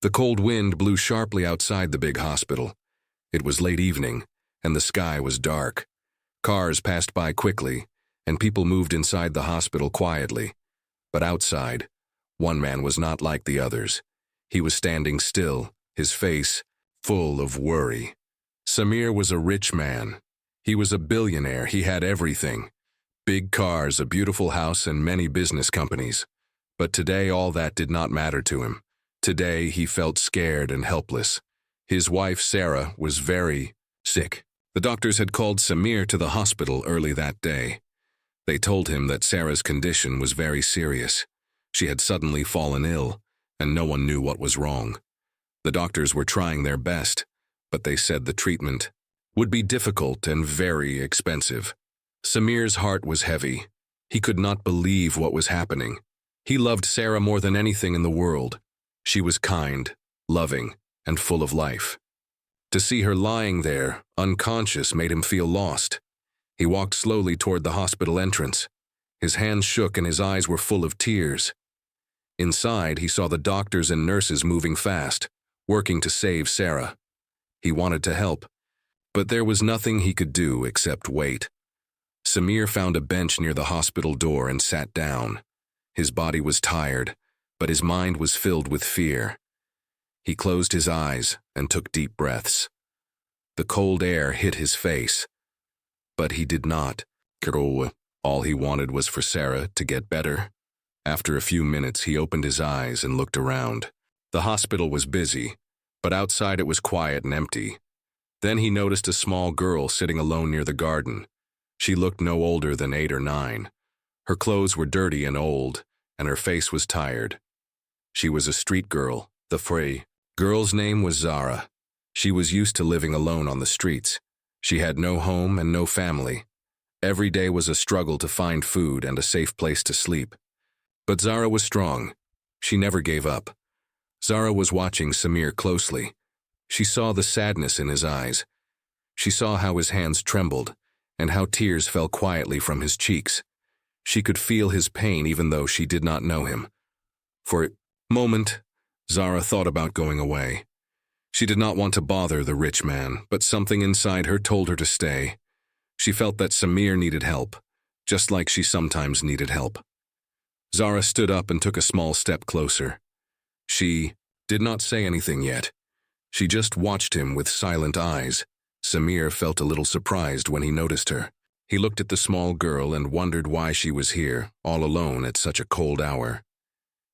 The cold wind blew sharply outside the big hospital. It was late evening, and the sky was dark. Cars passed by quickly, and people moved inside the hospital quietly. But outside, one man was not like the others. He was standing still, his face full of worry. Samir was a rich man. He was a billionaire. He had everything. Big cars, a beautiful house, and many business companies. But today all that did not matter to him. Today he felt scared and helpless. His wife, Sarah, was very sick. The doctors had called Samir to the hospital early that day. They told him that Sarah's condition was very serious. She had suddenly fallen ill, and no one knew what was wrong. The doctors were trying their best, but they said the treatment would be difficult and very expensive. Samir's heart was heavy. He could not believe what was happening. He loved Sarah more than anything in the world. She was kind, loving, and full of life. To see her lying there, unconscious, made him feel lost. He walked slowly toward the hospital entrance. His hands shook and his eyes were full of tears. Inside, he saw the doctors and nurses moving fast, working to save Sarah. He wanted to help, but there was nothing he could do except wait. Samir found a bench near the hospital door and sat down. His body was tired, but his mind was filled with fear. He closed his eyes and took deep breaths. The cold air hit his face, but he did not. All he wanted was for Sarah to get better. After a few minutes, he opened his eyes and looked around. The hospital was busy, but outside it was quiet and empty. Then he noticed a small girl sitting alone near the garden. She looked no older than 8 or 9. Her clothes were dirty and old, and her face was tired. She was a street girl. The free girl's name was Zara. She was used to living alone on the streets. She had no home and no family. Every day was a struggle to find food and a safe place to sleep. But Zara was strong. She never gave up. Zara was watching Samir closely. She saw the sadness in his eyes. She saw how his hands trembled and how tears fell quietly from his cheeks. She could feel his pain even though she did not know him. For a moment, Zara thought about going away. She did not want to bother the rich man, but something inside her told her to stay. She felt that Samir needed help, just like she sometimes needed help. Zara stood up and took a small step closer. She did not say anything yet. She just watched him with silent eyes. Samir felt a little surprised when he noticed her. He looked at the small girl and wondered why she was here, all alone at such a cold hour.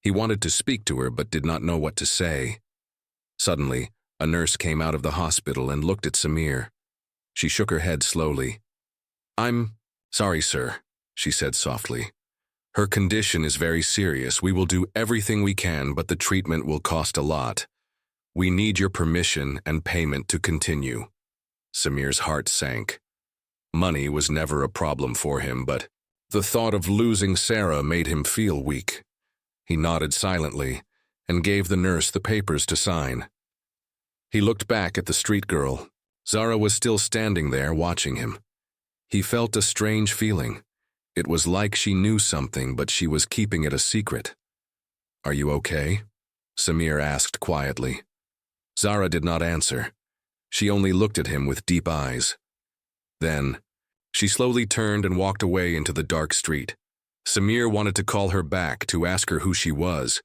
He wanted to speak to her but did not know what to say. Suddenly, a nurse came out of the hospital and looked at Samir. She shook her head slowly. "I'm sorry, sir," she said softly. "Her condition is very serious. We will do everything we can, but the treatment will cost a lot. We need your permission and payment to continue." Samir's heart sank. Money was never a problem for him, but the thought of losing Sarah made him feel weak. He nodded silently and gave the nurse the papers to sign. He looked back at the street girl. Zara was still standing there watching him. He felt a strange feeling. It was like she knew something, but she was keeping it a secret. "Are you okay?" Samir asked quietly. Zara did not answer. She only looked at him with deep eyes. Then, she slowly turned and walked away into the dark street. Samir wanted to call her back to ask her who she was,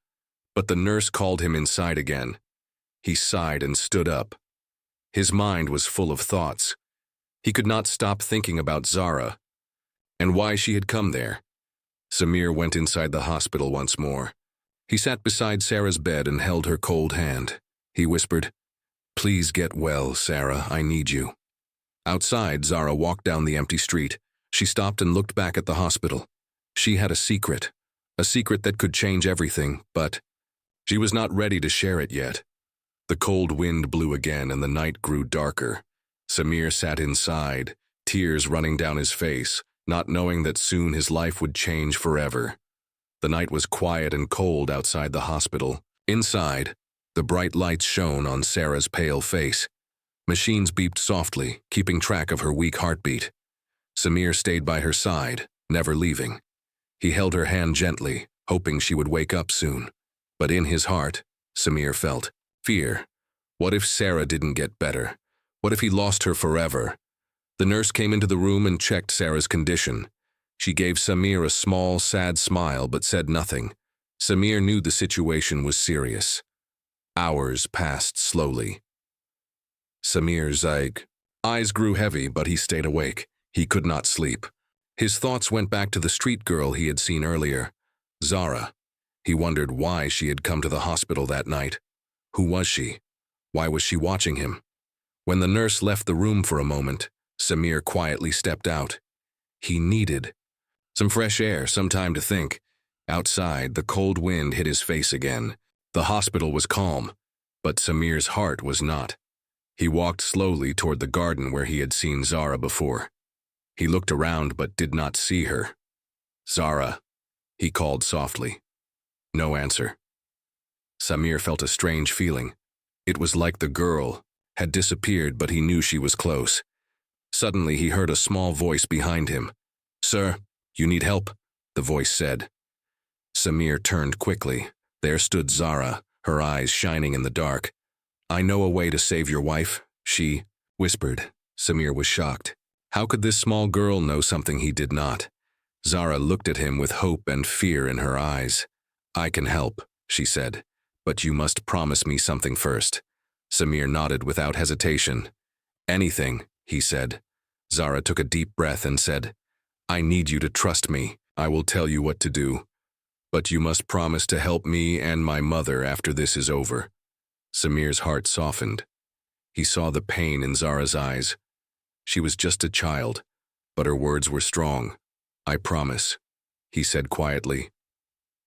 but the nurse called him inside again. He sighed and stood up. His mind was full of thoughts. He could not stop thinking about Zara and why she had come there. Samir went inside the hospital once more. He sat beside Sarah's bed and held her cold hand. He whispered, "Please get well, Sarah. I need you." Outside, Zara walked down the empty street. She stopped and looked back at the hospital. She had a secret that could change everything, but she was not ready to share it yet. The cold wind blew again and the night grew darker. Samir sat inside, tears running down his face, not knowing that soon his life would change forever. The night was quiet and cold outside the hospital. Inside, the bright lights shone on Sarah's pale face. Machines beeped softly, keeping track of her weak heartbeat. Samir stayed by her side, never leaving. He held her hand gently, hoping she would wake up soon. But in his heart, Samir felt Fear. What if Sarah didn't get better? What if he lost her forever? The nurse came into the room and checked Sarah's condition. She gave Samir a small, sad smile but said nothing. Samir knew the situation was serious. Hours passed slowly. Samir's eyes grew heavy, but he stayed awake. He could not sleep. His thoughts went back to the street girl he had seen earlier, Zara. He wondered why she had come to the hospital that night. Who was she? Why was she watching him? When the nurse left the room for a moment, Samir quietly stepped out. He needed some fresh air, some time to think. Outside, the cold wind hit his face again. The hospital was calm, but Samir's heart was not. He walked slowly toward the garden where he had seen Zara before. He looked around but did not see her. "Zara," he called softly. No answer. Samir felt a strange feeling. It was like the girl had disappeared, but he knew she was close. Suddenly, he heard a small voice behind him. "Sir, you need help," the voice said. Samir turned quickly. There stood Zara, her eyes shining in the dark. "I know a way to save your wife," she whispered. Samir was shocked. How could this small girl know something he did not? Zara looked at him with hope and fear in her eyes. "I can help," she said, "but you must promise me something first." Samir nodded without hesitation. "Anything," he said. Zara took a deep breath and said, "I need you to trust me. I will tell you what to do. But you must promise to help me and my mother after this is over." Samir's heart softened. He saw the pain in Zara's eyes. She was just a child, but her words were strong. "I promise," he said quietly.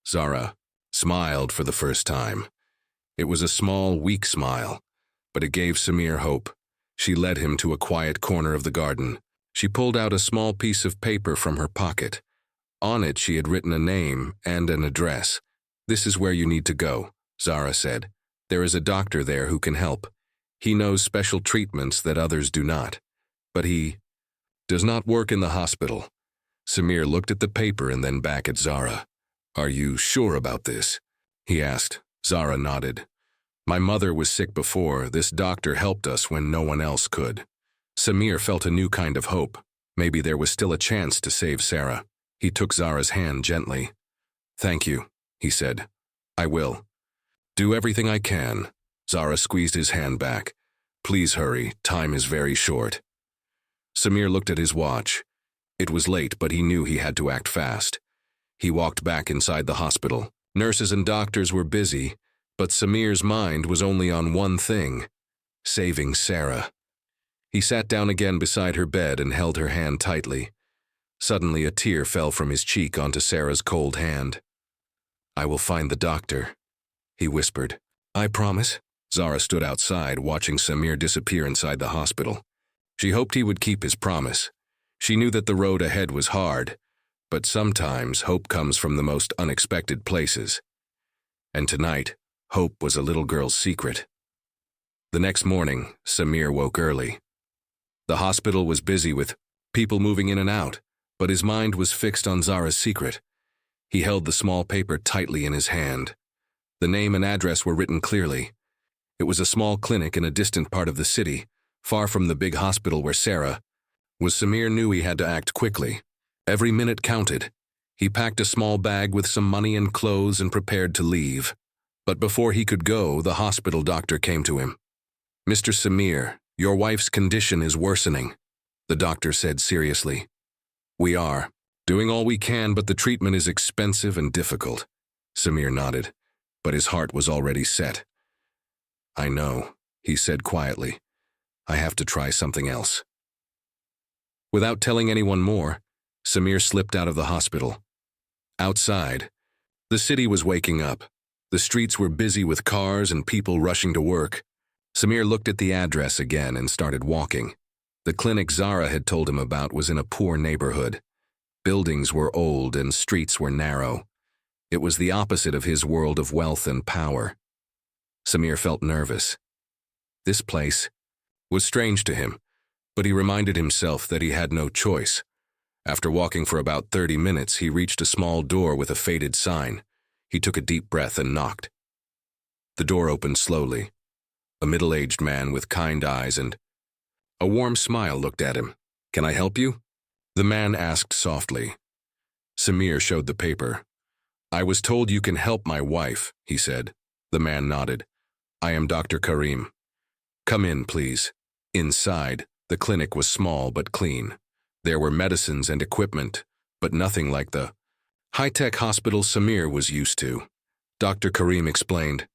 Zara smiled for the first time. It was a small, weak smile, but it gave Samir hope. She led him to a quiet corner of the garden. She pulled out a small piece of paper from her pocket. On it, she had written a name and an address. "This is where you need to go," Zara said. "There is a doctor there who can help. He knows special treatments that others do not. But he does not work in the hospital." Samir looked at the paper and then back at Zara. "Are you sure about this?" he asked. Zara nodded. "My mother was sick before. This doctor helped us when no one else could." Samir felt a new kind of hope. Maybe there was still a chance to save Sarah. He took Zara's hand gently. "Thank you," he said. "I will do everything I can." Zara squeezed his hand back. "Please hurry. Time is very short." Samir looked at his watch. It was late, but he knew he had to act fast. He walked back inside the hospital. Nurses and doctors were busy, but Samir's mind was only on one thing: saving Sarah. He sat down again beside her bed and held her hand tightly. Suddenly, a tear fell from his cheek onto Sarah's cold hand. "I will find the doctor," he whispered. "I promise." Zara stood outside, watching Samir disappear inside the hospital. She hoped he would keep his promise. She knew that the road ahead was hard, but sometimes hope comes from the most unexpected places. And tonight, hope was a little girl's secret. The next morning, Samir woke early. The hospital was busy with people moving in and out, but his mind was fixed on Zara's secret. He held the small paper tightly in his hand. The name and address were written clearly. It was a small clinic in a distant part of the city, far from the big hospital where Sarah was. Samir knew he had to act quickly. Every minute counted. He packed a small bag with some money and clothes and prepared to leave. But before he could go, the hospital doctor came to him. "Mr. Samir, your wife's condition is worsening," the doctor said seriously. "We are doing all we can, but the treatment is expensive and difficult." Samir nodded, but his heart was already set. "I know," he said quietly. "I have to try something else." Without telling anyone more, Samir slipped out of the hospital. Outside, the city was waking up. The streets were busy with cars and people rushing to work. Samir looked at the address again and started walking. The clinic Zara had told him about was in a poor neighborhood. Buildings were old and streets were narrow. It was the opposite of his world of wealth and power. Samir felt nervous. This place was strange to him, but he reminded himself that he had no choice. After walking for about 30 minutes, he reached a small door with a faded sign. He took a deep breath and knocked. The door opened slowly. a middle-aged man with kind eyes and a warm smile looked at him. "Can I help you?" The man asked softly. Samir showed the paper. "I was told you can help my wife," he said. The man nodded. "I am Dr. Karim. Come in, please." Inside, the clinic was small but clean. There were medicines and equipment, but nothing like the high-tech hospital Samir was used to. Dr. Karim explained,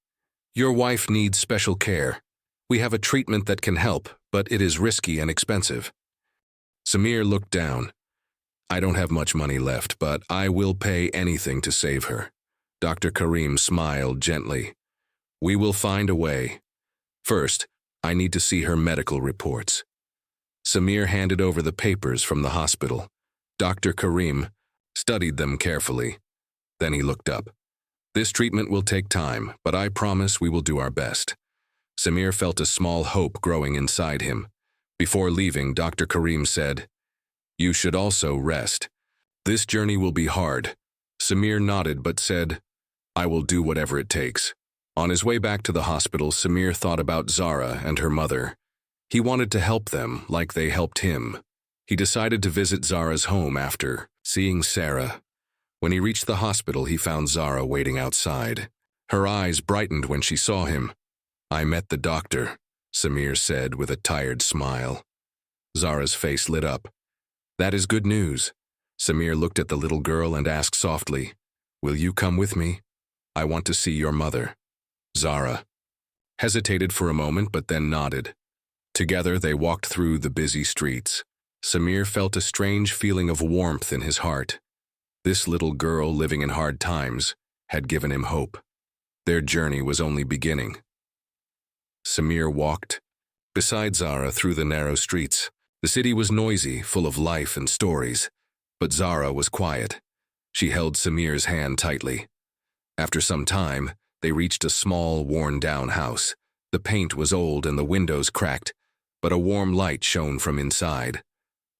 "Your wife needs special care. We have a treatment that can help, but it is risky and expensive." Samir looked down. "I don't have much money left, but I will pay anything to save her." Dr. Karim smiled gently. "We will find a way. First, I need to see her medical reports." Samir handed over the papers from the hospital. Dr. Karim studied them carefully. Then he looked up. "This treatment will take time, but I promise we will do our best." Samir felt a small hope growing inside him. Before leaving, Dr. Karim said, "You should also rest. This journey will be hard." Samir nodded but said, "I will do whatever it takes." On his way back to the hospital, Samir thought about Zara and her mother. He wanted to help them like they helped him. He decided to visit Zara's home after seeing Sarah. When he reached the hospital, he found Zara waiting outside. Her eyes brightened when she saw him. "I met the doctor," Samir said with a tired smile. Zara's face lit up. "That is good news." Samir looked at the little girl and asked softly, "Will you come with me? I want to see your mother." Zara hesitated for a moment but then nodded. Together they walked through the busy streets. Samir felt a strange feeling of warmth in his heart. This little girl living in hard times had given him hope. Their journey was only beginning. Samir walked beside Zara through the narrow streets. The city was noisy, full of life and stories, but Zara was quiet. She held Samir's hand tightly. After some time, they reached a small, worn-down house. The paint was old and the windows cracked, but a warm light shone from inside.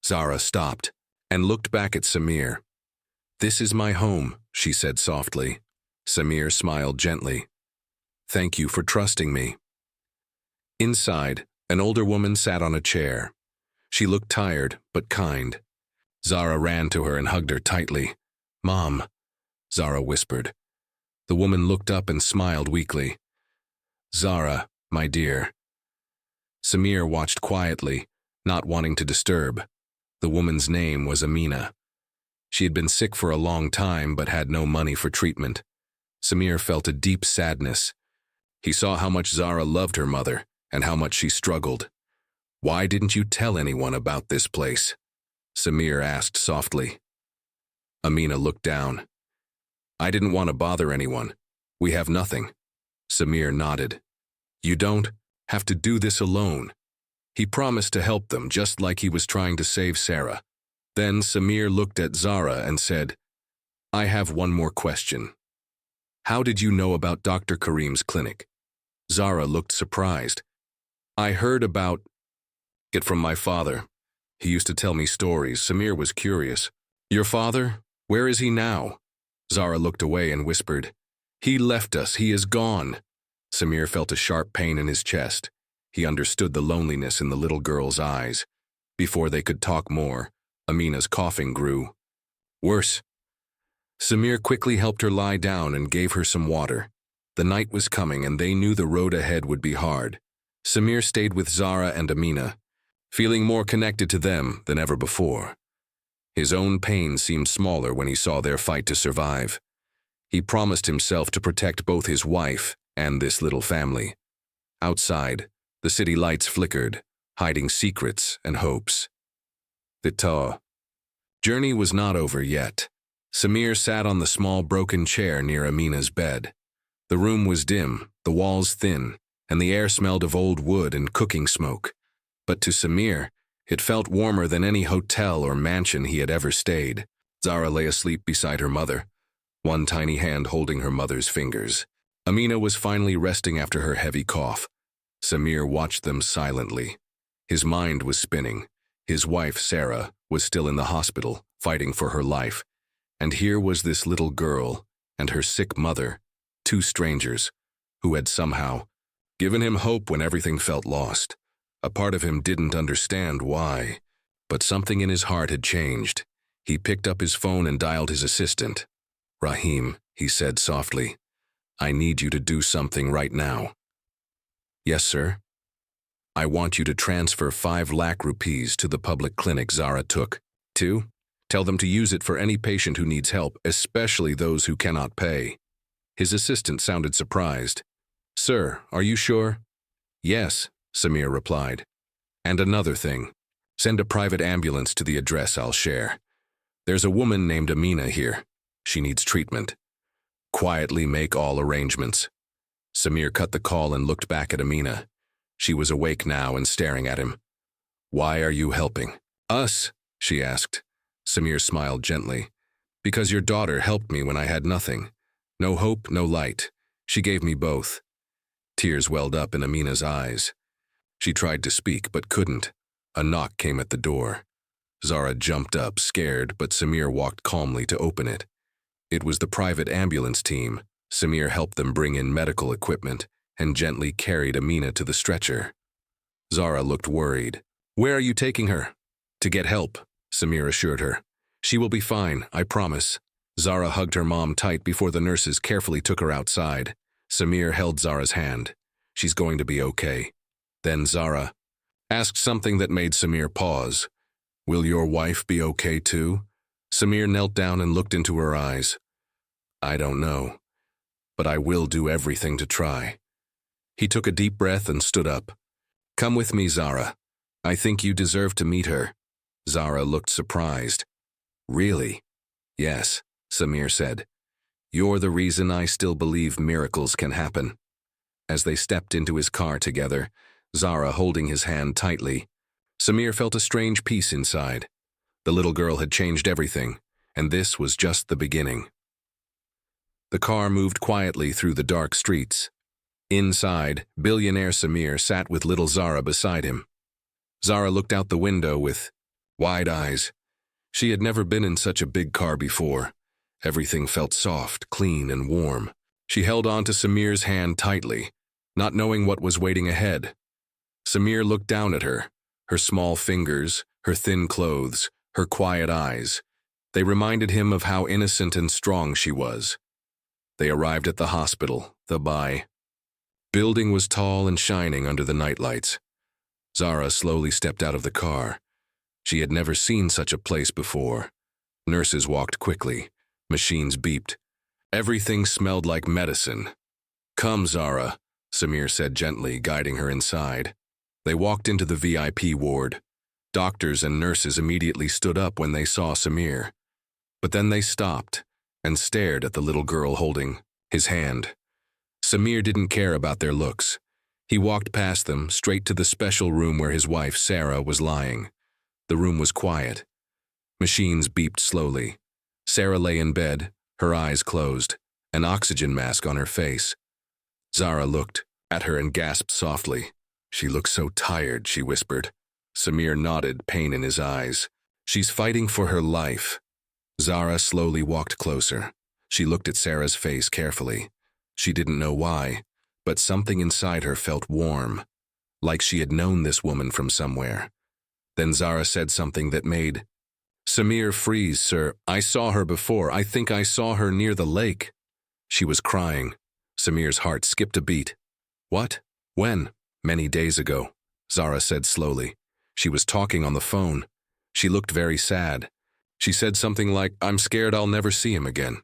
Zara stopped and looked back at Samir. "This is my home," she said softly. Samir smiled gently. "Thank you for trusting me." Inside, an older woman sat on a chair. She looked tired, but kind. Zara ran to her and hugged her tightly. "Mom," Zara whispered. The woman looked up and smiled weakly. "Zara, my dear." Samir watched quietly, not wanting to disturb. The woman's name was Amina. She had been sick for a long time but had no money for treatment. Samir felt a deep sadness. He saw how much Zara loved her mother and how much she struggled. "Why didn't you tell anyone about this place?" Samir asked softly. Amina looked down. "I didn't want to bother anyone. We have nothing." Samir nodded. "You don't have to do this alone." He promised to help them just like he was trying to save Sarah. Then Samir looked at Zara and said, "I have one more question. How did you know about Dr. Karim's clinic?" Zara looked surprised. "I heard about it from my father. He used to tell me stories." Samir was curious. "Your father? Where is he now?" Zara looked away and whispered, "He left us. He is gone." Samir felt a sharp pain in his chest. He understood the loneliness in the little girl's eyes. Before they could talk more, Amina's coughing grew worse. Samir quickly helped her lie down and gave her some water. The night was coming and they knew the road ahead would be hard. Samir stayed with Zara and Amina, feeling more connected to them than ever before. His own pain seemed smaller when he saw their fight to survive. He promised himself to protect both his wife and this little family. Outside, the city lights flickered, hiding secrets and hopes. The journey was not over yet. Samir sat on the small broken chair near Amina's bed. The room was dim, the walls thin, and the air smelled of old wood and cooking smoke. But to Samir, it felt warmer than any hotel or mansion he had ever stayed. Zara lay asleep beside her mother, one tiny hand holding her mother's fingers. Amina was finally resting after her heavy cough. Samir watched them silently. His mind was spinning. His wife, Sarah, was still in the hospital, fighting for her life. And here was this little girl and her sick mother, two strangers, who had somehow given him hope when everything felt lost. A part of him didn't understand why, but something in his heart had changed. He picked up his phone and dialed his assistant. "Rahim," he said softly, "I need you to do something right now." "Yes, sir." "I want you to transfer 5 lakh rupees to the public clinic Zara took. 2. Tell them to use it for any patient who needs help, especially those who cannot pay." His assistant sounded surprised. "Sir, are you sure?" "Yes," Samir replied. "And another thing. Send a private ambulance to the address I'll share. There's a woman named Amina here. She needs treatment. Quietly make all arrangements." Samir cut the call and looked back at Amina. She was awake now and staring at him. "Why are you helping?" "Us?" she asked. Samir smiled gently. "Because your daughter helped me when I had nothing. No hope, no light. She gave me both." Tears welled up in Amina's eyes. She tried to speak but couldn't. A knock came at the door. Zara jumped up, scared, but Samir walked calmly to open it. It was the private ambulance team. Samir helped them bring in medical equipment and gently carried Amina to the stretcher. Zara looked worried. "Where are you taking her?" "To get help," Samir assured her. "She will be fine, I promise." Zara hugged her mom tight before the nurses carefully took her outside. Samir held Zara's hand. "She's going to be okay." Then Zara asked something that made Samir pause. "Will your wife be okay too?" Samir knelt down and looked into her eyes. "I don't know, but I will do everything to try." He took a deep breath and stood up. "Come with me, Zara. I think you deserve to meet her." Zara looked surprised. "Really?" "Yes," Samir said. "You're the reason I still believe miracles can happen." As they stepped into his car together, Zara holding his hand tightly, Samir felt a strange peace inside. The little girl had changed everything, and this was just the beginning. The car moved quietly through the dark streets. Inside, billionaire Samir sat with little Zara beside him. Zara looked out the window with wide eyes. She had never been in such a big car before. Everything felt soft, clean, and warm. She held on to Samir's hand tightly, not knowing what was waiting ahead. Samir looked down at her, her small fingers, her thin clothes, her quiet eyes. They reminded him of how innocent and strong she was. They arrived at the hospital, the building was tall and shining under the nightlights. Zara slowly stepped out of the car. She had never seen such a place before. Nurses walked quickly. Machines beeped. Everything smelled like medicine. "Come, Zara," Samir said gently, guiding her inside. They walked into the VIP ward. Doctors and nurses immediately stood up when they saw Samir. But then they stopped and stared at the little girl holding his hand. Samir didn't care about their looks. He walked past them, straight to the special room where his wife, Sarah, was lying. The room was quiet. Machines beeped slowly. Sarah lay in bed, her eyes closed, an oxygen mask on her face. Zara looked at her and gasped softly. "She looks so tired," she whispered. Samir nodded, pain in his eyes. "She's fighting for her life." Zara slowly walked closer. She looked at Sarah's face carefully. She didn't know why, but something inside her felt warm, like she had known this woman from somewhere. Then Zara said something that made Samir freeze. "Sir, I saw her before. I think I saw her near the lake." She was crying. Samir's heart skipped a beat. "What? When?" "Many days ago," Zara said slowly. She was talking on the phone. She looked very sad. She said something like, "I'm scared I'll never see him again."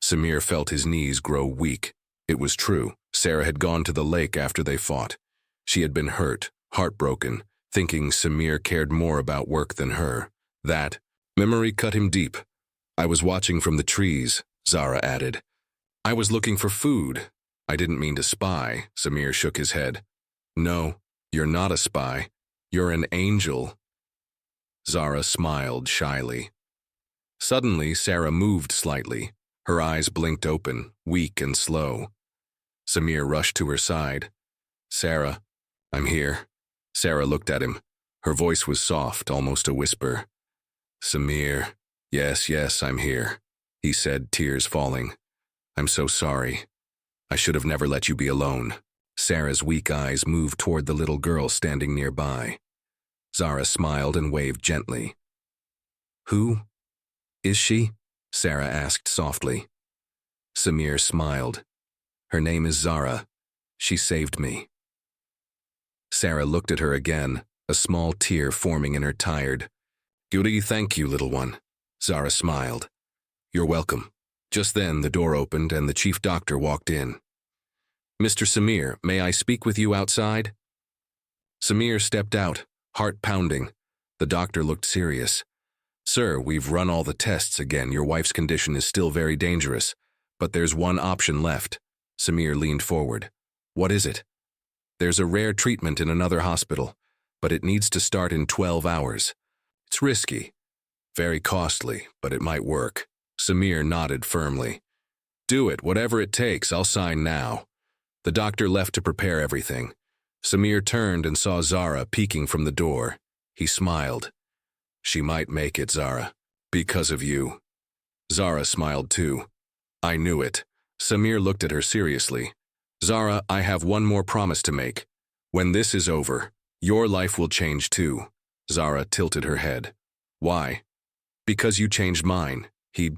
Samir felt his knees grow weak. It was true. Sarah had gone to the lake after they fought. She had been hurt, heartbroken, thinking Samir cared more about work than her. That memory cut him deep. "I was watching from the trees," Zara added. "I was looking for food. I didn't mean to spy." Samir shook his head. "No, you're not a spy. You're an angel." Zara smiled shyly. Suddenly, Sarah moved slightly. Her eyes blinked open, weak and slow. Samir rushed to her side. "Sarah, I'm here." Sarah looked at him. Her voice was soft, almost a whisper. "Samir, yes, I'm here," he said, tears falling. "I'm so sorry. I should have never let you be alone." Sarah's weak eyes moved toward the little girl standing nearby. Zara smiled and waved gently. "Who is she?" Sarah asked softly. Samir smiled. "Her name is Zara. She saved me." Sarah looked at her again, a small tear forming in her tired. "Goody, thank you, little one." Zara smiled. "You're welcome." Just then, the door opened and the chief doctor walked in. "Mr. Samir, may I speak with you outside?" Samir stepped out, heart pounding. The doctor looked serious. "Sir, we've run all the tests again. Your wife's condition is still very dangerous, but there's one option left." Samir leaned forward. "What is it?" "There's a rare treatment in another hospital, but it needs to start in 12 hours. It's risky, very costly, but it might work." Samir nodded firmly. "Do it, whatever it takes. I'll sign now." The doctor left to prepare everything. Samir turned and saw Zara peeking from the door. He smiled. "She might make it, Zara, because of you." Zara smiled too. "I knew it." Samir looked at her seriously. "Zara, I have one more promise to make. When this is over, your life will change too." Zara tilted her head. "Why?" "Because you changed mine," he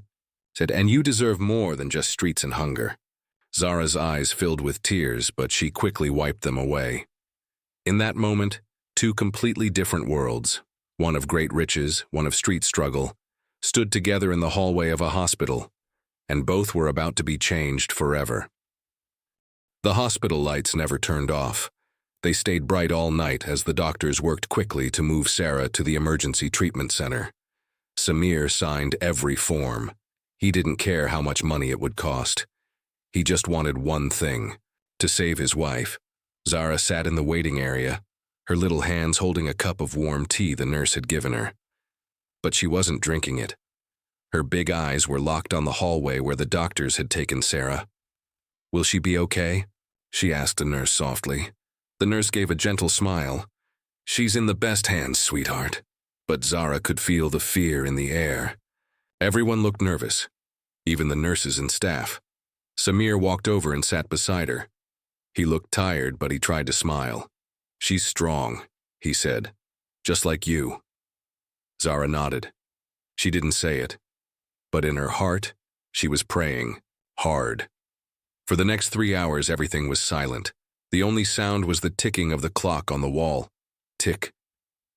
said, "and you deserve more than just streets and hunger." Zara's eyes filled with tears, but she quickly wiped them away. In that moment, two completely different worlds, one of great riches, one of street struggle, stood together in the hallway of a hospital, and both were about to be changed forever. The hospital lights never turned off. They stayed bright all night as the doctors worked quickly to move Sarah to the emergency treatment center. Samir signed every form. He didn't care how much money it would cost. He just wanted one thing, to save his wife. Zara sat in the waiting area, her little hands holding a cup of warm tea the nurse had given her. But she wasn't drinking it. Her big eyes were locked on the hallway where the doctors had taken Sarah. "Will she be okay?" she asked the nurse softly. The nurse gave a gentle smile. "She's in the best hands, sweetheart." But Zara could feel the fear in the air. Everyone looked nervous, even the nurses and staff. Samir walked over and sat beside her. He looked tired, but he tried to smile. "She's strong," he said, "just like you." Zara nodded. She didn't say it, but in her heart, she was praying, hard. For the next 3 hours, everything was silent. The only sound was the ticking of the clock on the wall. Tick,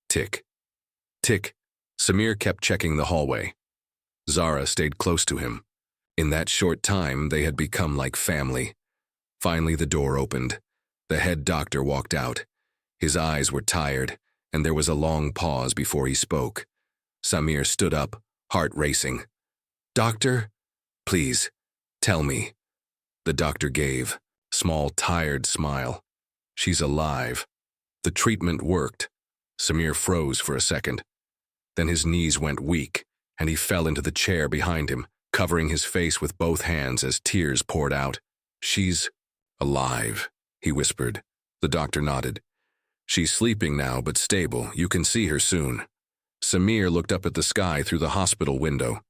tick, tick. Samir kept checking the hallway. Zara stayed close to him. In that short time, they had become like family. Finally, the door opened. The head doctor walked out. His eyes were tired, and there was a long pause before he spoke. Samir stood up, heart racing. "Doctor, please, tell me." The doctor gave, small, tired smile. "She's alive. The treatment worked." Samir froze for a second. Then his knees went weak, and he fell into the chair behind him, covering his face with both hands as tears poured out. "She's alive," he whispered. The doctor nodded. "She's sleeping now, but stable. You can see her soon." Samir looked up at the sky through the hospital window.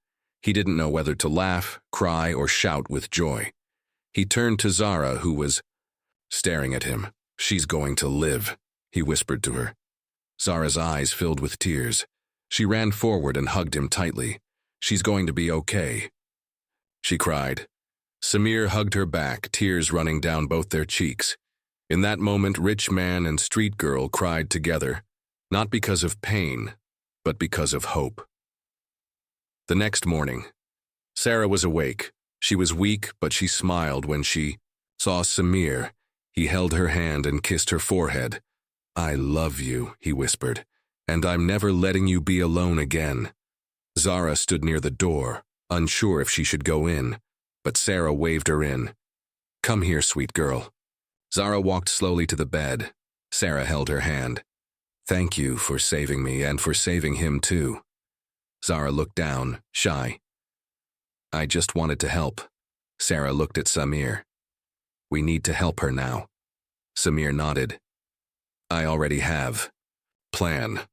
He didn't know whether to laugh, cry, or shout with joy. He turned to Zara, who was staring at him. "She's going to live," he whispered to her. Zara's eyes filled with tears. She ran forward and hugged him tightly. "She's going to be okay," she cried. Samir hugged her back, tears running down both their cheeks. In that moment, rich man and street girl cried together, not because of pain, but because of hope. The next morning, Sarah was awake. She was weak, but she smiled when she saw Samir. He held her hand and kissed her forehead. "I love you," he whispered, "and I'm never letting you be alone again." Zara stood near the door, unsure if she should go in, but Sarah waved her in. "Come here, sweet girl." Zara walked slowly to the bed. Sarah held her hand. "Thank you for saving me and for saving him too." Zara looked down, shy. "I just wanted to help." Sarah looked at Samir. "We need to help her now." Samir nodded. "I already have. Plan."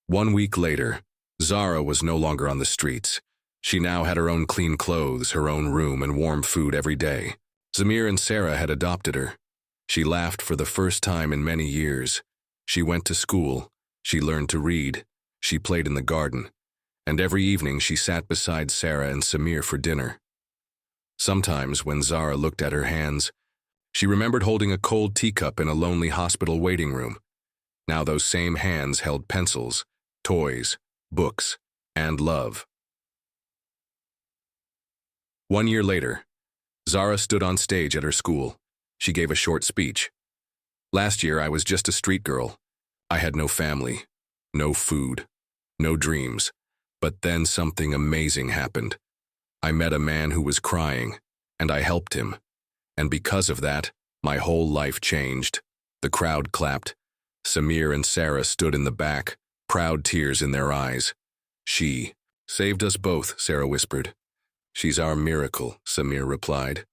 1 week later, Zara was no longer on the streets. She now had her own clean clothes, her own room, and warm food every day. Samir and Sarah had adopted her. She laughed for the first time in many years. She went to school. She learned to read. She played in the garden. And every evening she sat beside Sarah and Samir for dinner. Sometimes, when Zara looked at her hands, she remembered holding a cold teacup in a lonely hospital waiting room. Now those same hands held pencils, toys, books, and love. 1 year later, Zara stood on stage at her school. She gave a short speech. Last year, I was just a street girl. I had no family, no food, no dreams. But then something amazing happened. I met a man who was crying, and I helped him. And because of that, my whole life changed. The crowd clapped. Samir and Sarah stood in the back, proud tears in their eyes. She saved us both, Sarah whispered. She's our miracle, Samir replied.